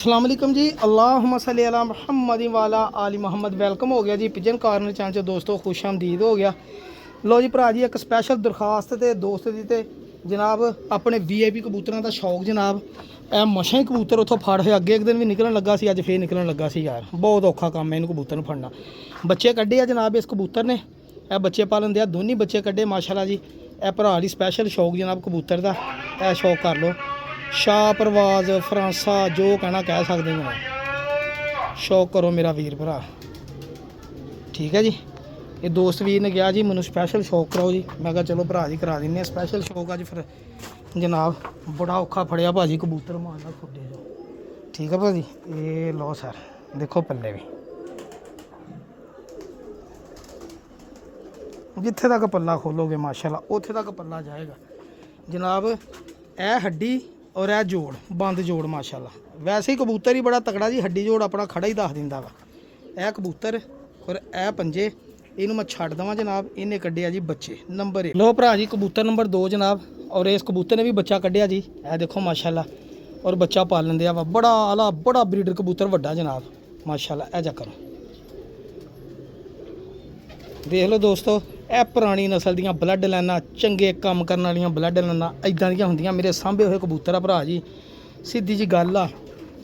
अस्सलाम वालेकुम जी। अल्लाहुम्मा सल्ली अला मुहम्मद वाला आली मुहम्मद। वेलकम हो गया जी पिजन कॉर्नर चैनल च दोस्तों, खुश आमदीद हो गया। लो जी भरा जी, एक स्पैशल दरखास्त ते दोस्त दी ते जनाब अपने VIP कबूतरों का शौक जनाब। ए मछा ही कबूतर उतों फड़ होए, अगे एक दिन भी निकलन लगा सी, अज फिर निकलन लगा सी यार। बहुत औखा काम है इन्हू कबूतर फड़ना। बच्चे कड्ढे आ जनाब इस कबूतर ने, ए बच्चे पालन दिया, दोनों बच्चे कड्ढे माशाल्लाह जी। ए भरा दी स्पैशल शौक जनाब कबूतर का, ए शौक कर लो। शाह परवाज फ्रांसा जो कहना कह सकते हैं, शौक करो मेरा वीर भरा, ठीक है जी। ये दोस्त वीर ने कहा जी मैनू स्पैशल शौक कराओ जी। मैं कहा चलो भरा जी करा दें स्पैशल शौक। अज फिर जनाब बड़ा औखा फड़िया भाजी कबूतर मारना खुडे जो, ठीक है भाजी। ये लो सर देखो पल्ले भी, जिथे तक पल्ला खोलोगे माशाल्लाह उत्थे तक पल्ला जाएगा जनाब। ए हड्डी और यह जोड़ बंद जोड़ माशाल्लाह। वैसे ही कबूतर ही बड़ा तगड़ा जी, हड्डी जोड़ अपना खड़ा ही दस दिंदा वा। यह कबूतर और यह पंजे इनू मैं छड़ देवां जनाब। इन्हें कढ़िया जी बच्चे नंबर 1। लो भरा जी कबूतर नंबर 2 जनाब। और इस कबूतर ने भी बच्चा कढ़िया जी, यह देखो माशाल्लाह। और बच्चा पालन दिया वा, बड़ा आला बड़ा ब्रीडर कबूतर वड्डा जनाब माशाल्लाह। ए चक्कर देख लो दोस्तों, यह पुरानी नस्ल दियां ब्लड लाइनां, चंगे काम करने वालियां ब्लड लाइनां इदां दियां हुंदियां मेरे सामभे हुए कबूतर आ भरा जी। सीधी जी गल आ,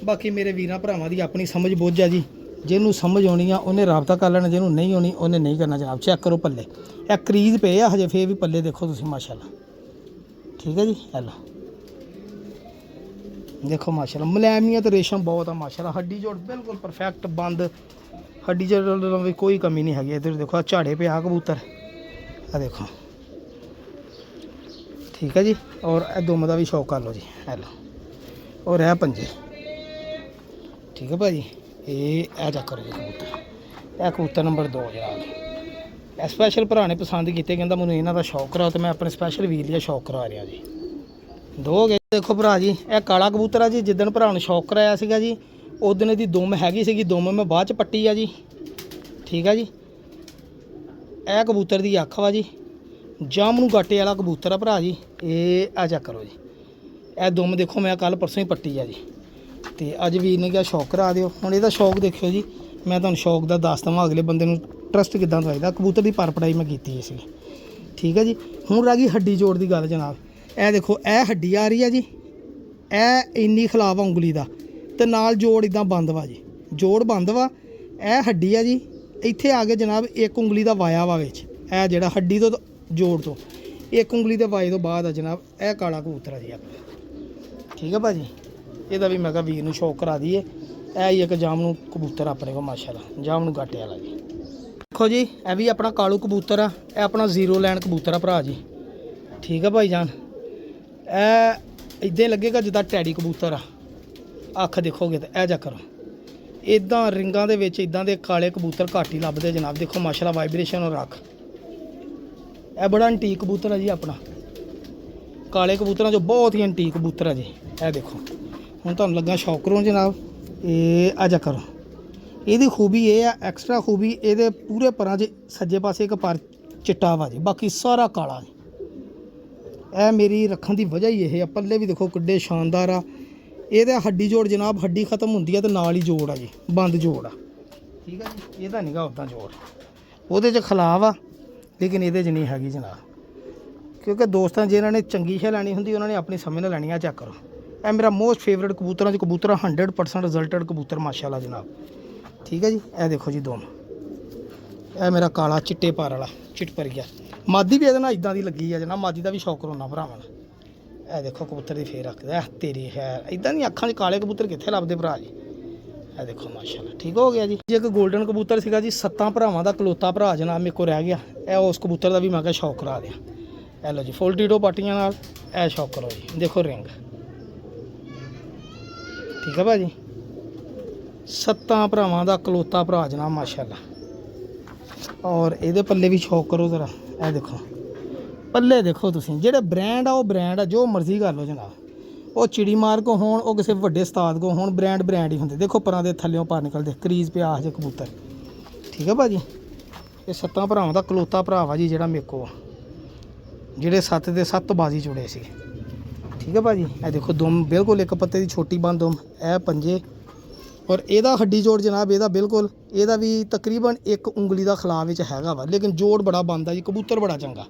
बाकी मेरे वीरां भरावां दी अपनी समझ बुझ आ जी। जिन्होंने समझ आनी आ उन्हें राबता कर लेना, जिन्होंने नहीं आनी उन्हें नहीं करना जनाब। चेक करो पल्ले, यह क्रीज पे आ हजे, फिर भी पल्ले देखो तुसीं माशाल्लाह, ठीक है जी। हेलो देखो माशाल्लाह, मुलायमियत रेशम बहुत आ माशाल्लाह। हड्डी जोड़ बिल्कुल परफेक्ट बंद, हड्डी जोड़ में कोई कमी नहीं हैगी। इधर देखो झाड़े पे आ कबूतर, आ देखो, ठीक है जी। और ए दुम का भी शौक कर लो जी। हेलो और है पंजे, ठीक है भाजी। ये चक्कर जी कबूतर, यह कबूतर नंबर 2 जनाब। ए स्पैशल भरा ने पसंद किए, कहता मैंने इन्हों का शौक कराओ, तो मैं अपने स्पैशल वीर लिया शौक करवा रहा जी। 2 हो गए। देखो भरा जी, यह काला कबूतर है जी। जिदन भरा ने शौक कराया सीगा जी, उस दिन की दुम हैगी सी, दुम मैं बाद च पट्टी आ जी, ठीक है जी। यह कबूतर की अख वा जी, जामनू गाटे वाला कबूतर है भरा जी। ये आ चेक करो जी, यह दुम देखो मैं कल परसों ही पट्टी है जी। तो अज वीर ने क्या शौक करा दिओ। हुण इहदा शौक देखियो जी, मैं तुहानूं शौक दा दस देवां, अगले बंदे नूं ट्रस्ट किदां दवाईदा। कबूतर की पर पढ़ाई मैं कीती इसी, ठीक है जी। हुण रह गई हड्डी जोड़ की गल जनाब। यह देखो यह हड्डी आ रही है जी, यह इन्नी खिलाफ उंगली का, तो नाल जोड़ इदां बंद वा जी, जोड़ बंद वा। यह हड्डी है जी, इत्थे आ गए जनाब एक उंगली का वाया वा विच, यह जिहड़ा हड्डी तो जोड़ तो एक उंगली के वाए तो बाद जनाब। यह काला कबूतर है जी अपना, ठीक है भाजी। यदा भी मैं कहा वीर नूं शौक करा दीए। यह ही एक जामनू कबूतर अपने को माशाल्लाह, जामनू गाटे वाला जी। देखो जी यह भी अपना कालू कबूतर आ, यह अपना जीरो लैंड कबूतर आ भरा जी, ठीक है भाई जान। यह इदां लगेगा जिद्दां टैडी कबूतर आ, अख देखोगे तो यह चक्कर। इदां रिंगां दे विच इदां दे काले कबूतर घट ही लभदे जनाब। देखो माशाल्लाह वाइब्रेशन और अख, यह बड़ा एंटीक कबूतर है जी अपना। काले कबूतरों जो बहुत ही एंटीक कबूतर है जी। यह देखो हुण तुहानूं लगा शौक करो जनाब। ये आ जा करो, ਇਹਦੀ खूबी ये है, एक्सट्रा खूबी ये पूरे परां च सज्जे पासे एक पर चिट्टा वा जी, बाकी सारा काला। यह मेरी रखने की वजह ही ये है। पल्ले भी देखो किड्डे शानदार आ। ये हड्डी जोड़ जनाब, हड्डी खत्म होंदी है तो नाल ही जोड़ आ जी, बंद जोड़ आ, ठीक है जी। ये नहीं गा उदा जोड़, वो खिलाफ आ, लेकिन ये नहीं हैगी जनाब। क्योंकि दोस्तों जिन्होंने चंगी शह लैनी होंगी उन्होंने अपनी समझ नाल लैनी। चेक करो, यह मेरा मोस्ट फेवरेट कबूतर च कबूतर 100% रिजल्टेड कबूतर माशाल्लाह जनाब, ठीक है जी। यह देखो जी दोम, यह मेरा काला चिट्टे पार वाला चिट पर गया। मादी भी ये इदां की लगी है जनाब, मादी का भी शौक करोना भरावां। यह देखो कबूतर की फेर रखदा तेरी खैर, इदां दी अखां च काले कबूतर कित्थे लभदे भरा जी। यह देखो माशाल्लाह, ठीक हो गया जी। एक गोल्डन कबूतर सीगा जी, 7 भरावां दा कलोता भरा जनाब मेरे को रह गया। यह उस कबूतर का भी मैं क्या शौक करा दिया। यह लो जी फुल टीटो पाटियां नाल, यह शौक करो जी। देखो रिंग, ठीक है भाजी। 7 भरावां दा कलोता भरा जनाब माशाल्लाह। और ये पल्ले भी शौक करो जरा, यह देखो पल्ले देखो तुसीं, जेह्ड़े ब्रांड आ वो ब्रांड आ, जो मर्जी कर लो जनाब। वो चिड़ी मार को होण, वो किसी वड्डे उस्ताद को होण, ब्रांड ब्रांड ही होंदे। देखो परां दे थल्लेओं पर निकलदे, क्रीज पे आ जे कबूतर, ठीक है भाजी। ये 7 भरावां दा कलोता भरा वा जी, जेह्ड़ा मेरे को जेह्ड़े 7 दे 7 बाजी जुड़े सी, ठीक है भाजी। यह देखो दुम बिल्कुल एक पत्ते की छोटी बंद दुम, यह पंजे ਔਰ ਇਹਦਾ ਹੱਡੀ ਜੋੜ ਜਨਾਬ ਇਹਦਾ ਬਿਲਕੁਲ ਇਹਦਾ ਵੀ ਤਕਰੀਬਨ 1 ਉਂਗਲੀ ਦਾ ਖਿਲਾ ਵਿੱਚ ਹੈਗਾ ਵਾ, ਲੇਕਿਨ ਜੋੜ ਬੜਾ ਬਣਦਾ ਜੀ। ਕਬੂਤਰ ਬੜਾ ਚੰਗਾ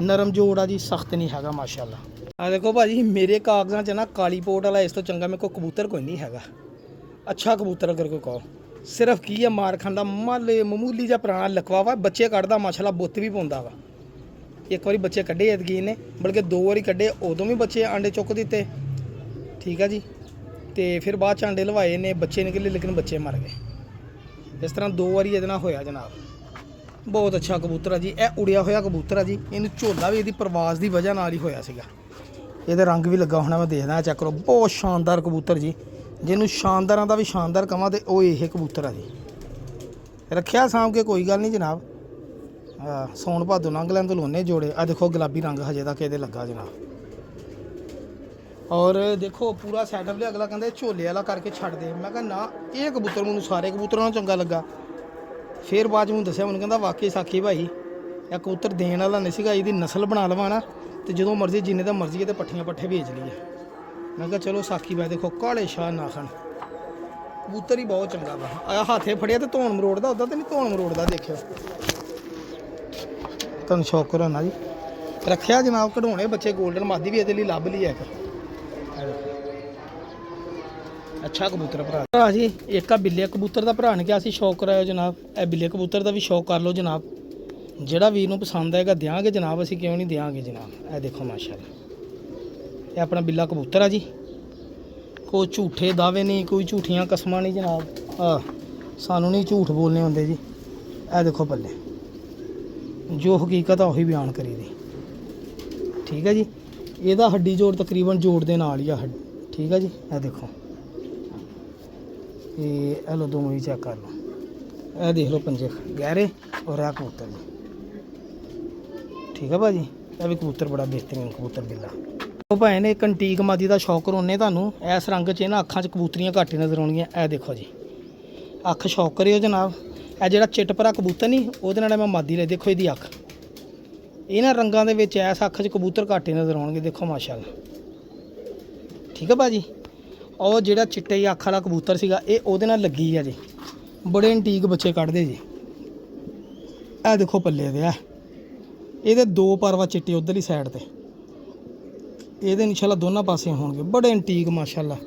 ਨਰਮ ਜੋੜ ਆ ਜੀ, ਸਖਤ ਨਹੀਂ ਹੈਗਾ ਮਾਸ਼ਾਅੱਲਾ। ਆ ਦੇਖੋ ਭਾਜੀ ਮੇਰੇ ਕਾਗਜ਼ਾਂ 'ਚ ਨਾ ਕਾਲੀ ਪੋਟ ਵਾਲਾ ਇਸ ਤੋਂ ਚੰਗਾ ਮੇਰੇ ਕੋਲ ਕਬੂਤਰ ਕੋਈ ਨਹੀਂ ਹੈਗਾ। ਅੱਛਾ ਕਬੂਤਰ ਅਗਰ ਕੋਈ ਕਹੋ, ਸਿਰਫ ਕੀ ਆ ਮਾਰ ਖਾਂਦਾ ਮਾਮੂਲੀ ਜਿਹਾ ਪੁਰਾਣਾ ਲਕਵਾ ਵਾ, ਬੱਚੇ ਕੱਢਦਾ ਮਾਸ਼ਾਅੱਲਾ, ਬੁੱਤ ਵੀ ਪਾਉਂਦਾ ਵਾ। ਇੱਕ ਵਾਰੀ ਬੱਚੇ ਕੱਢੇ ਐਤਕੀ ਨੇ, ਬਲਕਿ 2 ਵਾਰੀ ਕੱਢੇ, ਉਦੋਂ ਵੀ ਬੱਚੇ ਆਂਡੇ ਚੁੱਕ ਦਿੱਤੇ, ਠੀਕ ਆ ਜੀ। ਤੇ ਫਿਰ ਬਾਅਦ 'ਚ ਆਂਡੇ ਲਵਾਏ ਨੇ, ਬੱਚੇ ਨਿਕਲੇ ਲੇਕਿਨ ਬੱਚੇ ਮਰ ਗਏ। ਇਸ ਤਰ੍ਹਾਂ 2 ਵਾਰੀ ਇਹਦੇ ਨਾਲ ਹੋਇਆ ਜਨਾਬ। ਬਹੁਤ ਅੱਛਾ ਕਬੂਤਰ ਆ ਜੀ, ਇਹ ਉੜਿਆ ਹੋਇਆ ਕਬੂਤਰ ਆ ਜੀ। ਇਹਨੂੰ ਝੋਲਾ ਵੀ ਇਹਦੀ ਪ੍ਰਵਾਸ ਦੀ ਵਜ੍ਹਾ ਨਾਲ ਹੀ ਹੋਇਆ ਸੀਗਾ। ਇਹਦੇ ਰੰਗ ਵੀ ਲੱਗਾ ਹੋਣਾ, ਮੈਂ ਦੇਖਦਾ, ਚੈੱਕ ਕਰੋ। ਬਹੁਤ ਸ਼ਾਨਦਾਰ ਕਬੂਤਰ ਜੀ, ਜਿਹਨੂੰ ਸ਼ਾਨਦਾਰਾਂ ਦਾ ਵੀ ਸ਼ਾਨਦਾਰ ਕਵਾਂ ਤੇ ਉਹ ਇਹ ਕਬੂਤਰ ਆ ਜੀ। ਰੱਖਿਆ ਸਾਂਭ ਕੇ, ਕੋਈ ਗੱਲ ਨਹੀਂ ਜਨਾਬ। ਸੌਣ ਭਾਦੋਂ ਲੰਘ ਲੈਣ ਤੋਂ ਲੋਨੇ ਜੋੜੇ। ਆ ਦੇਖੋ ਗੁਲਾਬੀ ਰੰਗ ਹਜੇ ਤੱਕ ਇਹਦੇ ਲੱਗਾ ਜਨਾਬ। ਔਰ ਦੇਖੋ ਪੂਰਾ ਸੈਟਅਪ ਲਿਆ। ਅਗਲਾ ਕਹਿੰਦਾ ਝੋਲੇ ਵਾਲਾ ਕਰਕੇ ਛੱਡ ਦੇ, ਮੈਂ ਕਿਹਾ ਨਾ, ਇਹ ਕਬੂਤਰ ਮੈਨੂੰ ਸਾਰੇ ਕਬੂਤਰਾਂ ਨਾਲੋਂ ਚੰਗਾ ਲੱਗਾ। ਫਿਰ ਬਾਅਦ 'ਚ ਮੈਨੂੰ ਦੱਸਿਆ, ਮੈਨੂੰ ਕਹਿੰਦਾ ਵਾਕਈ ਸਾਖੀ ਭਾਈ ਇਹ ਕਬੂਤਰ ਦੇਣ ਵਾਲਾ ਨਹੀਂ ਸੀਗਾ, ਇਹਦੀ ਨਸਲ ਬਣਾ ਲਵਾਂ ਨਾ ਤੇ ਜਦੋਂ ਮਰਜ਼ੀ ਜਿੰਨੇ ਦਾ ਮਰਜ਼ੀ ਤੇ ਪੱਠੀਆਂ ਪੱਠੇ ਵੇਚ ਲਈਏ। ਮੈਂ ਕਿਹਾ ਚਲੋ ਸਾਖੀ ਭਾਈ। ਦੇਖੋ ਕਾਲੇ ਸ਼ਾਹ ਨਾਖਣ ਕਬੂਤਰ ਹੀ ਬਹੁਤ ਚੰਗਾ ਵਾ। ਆ ਹੱਥੇ ਫੜਿਆ ਤੇ ਧੌਣ ਮਰੋੜਦਾ, ਉੱਦਾਂ ਤਾਂ ਨਹੀਂ ਧੌਣ ਮਰੋੜਦਾ, ਦੇਖਿਓ। ਤੁਹਾਨੂੰ ਸ਼ੌਕ ਕਰਾਉਣਾ ਜੀ। ਰੱਖਿਆ ਜਨਾਬ ਕਢਾਉਣੇ ਬੱਚੇ, ਗੋਲਡਨ ਮਾਦੀ ਵੀ ਇਹਦੇ ਲਈ ਲੱਭ ਲਈ ਹੈ ਇੱਕ। ਅੱਛਾ ਕਬੂਤਰ ਭਰਾ ਜੀ। ਇੱਕ ਆ ਬਿੱਲੇ ਕਬੂਤਰ ਦਾ ਭਰਾ ਨੇ ਕਿਹਾ ਸੀ ਸ਼ੌਕ ਕਰਾਇਓ ਜਨਾਬ। ਇਹ ਬਿੱਲੇ ਕਬੂਤਰ ਦਾ ਵੀ ਸ਼ੌਕ ਕਰ ਲਓ ਜਨਾਬ। ਜਿਹੜਾ ਵੀਰ ਨੂੰ ਪਸੰਦ ਆਏਗਾ ਦਿਆਂਗੇ ਜਨਾਬ, ਅਸੀਂ ਕਿਉਂ ਨਹੀਂ ਦਿਆਂਗੇ ਜਨਾਬ। ਇਹ ਦੇਖੋ ਮਾਸ਼ਾਅੱਲਾ, ਇਹ ਆਪਣਾ ਬਿੱਲਾ ਕਬੂਤਰ ਆ ਜੀ। ਕੋਈ ਝੂਠੇ ਦਾਅਵੇ ਨਹੀਂ, ਕੋਈ ਝੂਠੀਆਂ ਕਸਮਾਂ ਨਹੀਂ ਜਨਾਬ। ਸਾਨੂੰ ਨਹੀਂ ਝੂਠ ਬੋਲਣੇ ਹੁੰਦੇ ਜੀ। ਇਹ ਦੇਖੋ ਪੱਲੇ, ਜੋ ਹਕੀਕਤ ਆ ਉਹੀ ਬਿਆਨ ਕਰੀ ਦੀ, ਠੀਕ ਹੈ ਜੀ। ਇਹਦਾ ਹੱਡੀ ਜੋੜ ਤਕਰੀਬਨ ਜੋੜ ਦੇ ਨਾਲ ਹੀ ਆ, ਠੀਕ ਹੈ ਜੀ। ਇਹ ਦੇਖੋ, ਇਹ ਲੋ ਦੋਵੇਂ ਵੀ ਚੈੱਕ ਕਰ ਲਓ। ਇਹ ਦੇਖ ਲਓ ਪੰਜੇ ਗਹਿਰੇ ਔਰ ਇਹ ਕਬੂਤਰ ਜੀ, ਠੀਕ ਹੈ ਭਾਜੀ। ਇਹ ਵੀ ਕਬੂਤਰ ਬੜਾ ਬਿਹਤਰੀਨ ਕਬੂਤਰ ਬਿੱਲਾ। ਉਹ ਭਾਵੇਂ ਨੇ ਇੱਕ ਅੰਟੀਕ ਮਾਦੀ ਦਾ ਸ਼ੌਕ ਕਰਾਉਣੇ ਤੁਹਾਨੂੰ। ਇਸ ਰੰਗ 'ਚ ਨਾ ਅੱਖਾਂ 'ਚ ਕਬੂਤਰੀਆਂ ਘੱਟ ਹੀ ਨਜ਼ਰ ਆਉਣਗੀਆਂ। ਇਹ ਦੇਖੋ ਜੀ, ਅੱਖ ਸ਼ੌਕ ਕਰਿਓ ਜਨਾਬ। ਇਹ ਜਿਹੜਾ ਚਿੱਟਪਰਾ ਕਬੂਤਰ ਨਹੀਂ, ਉਹਦੇ ਨਾਲ ਮੈਂ ਮਾਦੀ ਲੈ, ਦੇਖੋ ਇਹਦੀ ਅੱਖ। ਇਹਨਾਂ ਰੰਗਾਂ ਦੇ ਵਿੱਚ ਐਸ ਅੱਖ 'ਚ ਕਬੂਤਰ ਘੱਟ ਹੀ ਨਜ਼ਰ ਆਉਣਗੇ, ਦੇਖੋ ਮਾਸ਼ਾਅੱਲਾ, ਠੀਕ ਹੈ ਭਾਜੀ। ਉਹ ਜਿਹੜਾ ਚਿੱਟੇ ਹੀ ਅੱਖ ਵਾਲਾ ਕਬੂਤਰ ਸੀਗਾ, ਇਹ ਉਹਦੇ ਨਾਲ ਲੱਗੀ ਆ ਜੀ। ਬੜੇ ਐਂਟੀਕ ਬੱਚੇ ਕੱਢਦੇ ਜੀ। ਇਹ ਦੇਖੋ ਪੱਲੇ ਦੇ ਆ, ਇਹਦੇ 2 ਪਰਵਾ ਚਿੱਟੇ ਉਧਰਲੀ ਸਾਈਡ ਤੇ, ਇਹਦੇ ਇਨਸ਼ਾਅੱਲਾ ਦੋਨਾਂ ਪਾਸੇ ਹੋਣਗੇ। ਬੜੇ ਐਂਟੀਕ ਮਾਸ਼ਾਅੱਲਾ,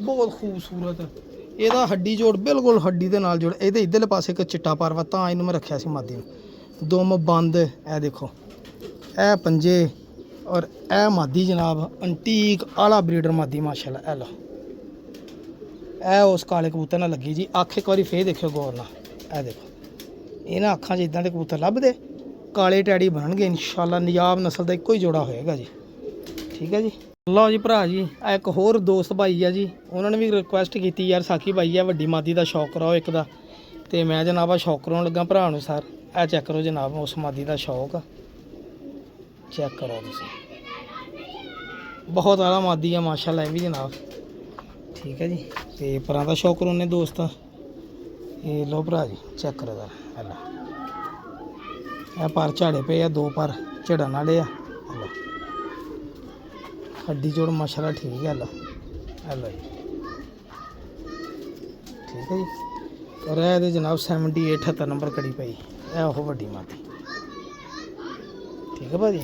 ਬਹੁਤ ਖੂਬਸੂਰਤ। ਇਹਦਾ ਹੱਡੀ ਜੋੜ ਬਿਲਕੁਲ ਹੱਡੀ ਦੇ ਨਾਲ ਜੋੜ। ਇਹਦੇ ਇੱਧਰਲੇ ਪਾਸੇ ਇੱਕ ਚਿੱਟਾ ਪਰਵਾ, ਤਾਂ ਇਹਨੂੰ ਮੈਂ ਰੱਖਿਆ ਸੀ ਮਾਦੀ ਨੂੰ। ਦੁਮ ਬੰਦ, ਇਹ ਦੇਖੋ, ਇਹ ਪੰਜੇ ਔਰ ਇਹ ਮਾਦੀ ਜਨਾਬ, ਅੰਟੀਕ ਆਲਾ ਬਰੀਡਰ ਮਾਦੀ ਮਾਸ਼ਾਅੱਲਾ। ਇਹ ਲਓ, ਇਹ ਉਸ ਕਾਲੇ ਕਬੂਤਰ ਨਾਲ ਲੱਗੀ ਜੀ। ਅੱਖ ਇੱਕ ਵਾਰੀ ਫੇਰ ਦੇਖਿਓ ਗੌਰ ਨਾਲ। ਇਹ ਦੇਖੋ, ਇਹਨਾਂ ਅੱਖਾਂ 'ਚ ਇਦਾਂ ਦੇ ਕਬੂਤਰ ਲੱਭਦੇ, ਕਾਲੇ ਟੈਡੀ ਬਣਨਗੇ ਇਨਸ਼ਾਅੱਲਾ। ਨਿਜਾਬ ਨਸਲ ਦਾ ਇੱਕੋ ਹੀ ਜੋੜਾ ਹੋਏਗਾ ਜੀ, ਠੀਕ ਹੈ ਜੀ। ਲਓ ਜੀ ਭਰਾ ਜੀ, ਆ ਇੱਕ ਹੋਰ ਦੋਸਤ ਭਾਈ ਆ ਜੀ, ਉਹਨਾਂ ਨੇ ਵੀ ਰਿਕੁਐਸਟ ਕੀਤੀ ਯਾਰ ਸਾਕੀ ਭਾਈ ਆ ਵੱਡੀ ਮਾਦੀ ਦਾ ਸ਼ੌਕ ਕਰਾਓ ਇੱਕ ਦਾ। ਤੇ ਮੈਂ ਜਨਾਬ ਆ ਸ਼ੌਕ ਕਰਾਉਣ ਲੱਗਾ ਭਰਾ ਨੂੰ ਸਰ। ਇਹ ਚੈੱਕ ਕਰੋ ਜਨਾਬ, ਉਸ ਮਾਦੀ ਦਾ ਸ਼ੌਕ ਚੈੱਕ ਕਰੋ ਤੁਸੀਂ। ਬਹੁਤ ਆਲਾ ਮਾਦੀ ਆ ਮਾਸ਼ਾਅੱਲਾ ਇਹ ਵੀ ਜਨਾਬ, ਠੀਕ ਹੈ ਜੀ। ਤੇ ਪਰਾਂ ਦਾ ਸ਼ੌਕ ਕਰਾਉਣੇ ਦੋਸਤ। ਇਹ ਲਓ ਭਰਾ ਜੀ ਚੈੱਕ ਕਰੋ ਦਾ। ਹੈਲੋ, ਇਹ ਪਰ ਝਾੜੇ ਪਏ ਆ, 2 ਪਰ ਝੜਨ ਵਾਲੇ ਆ। ਹੈਲੋ, ਹੱਡੀ ਜੋੜ ਮਾਸ਼ਾਅੱਲਾ ਠੀਕ ਹੈ। ਲਓ, ਹੈਲੋ ਜੀ, ਠੀਕ ਹੈ ਜੀ। ਔਰ ਇਹਦੇ ਜਨਾਬ 78 78 ਨੰਬਰ ਕੜੀ ਪਈ। ਇਹ ਉਹ ਵੱਡੀ ਮਾਦੀ, ਠੀਕ ਹੈ ਭਾਜੀ।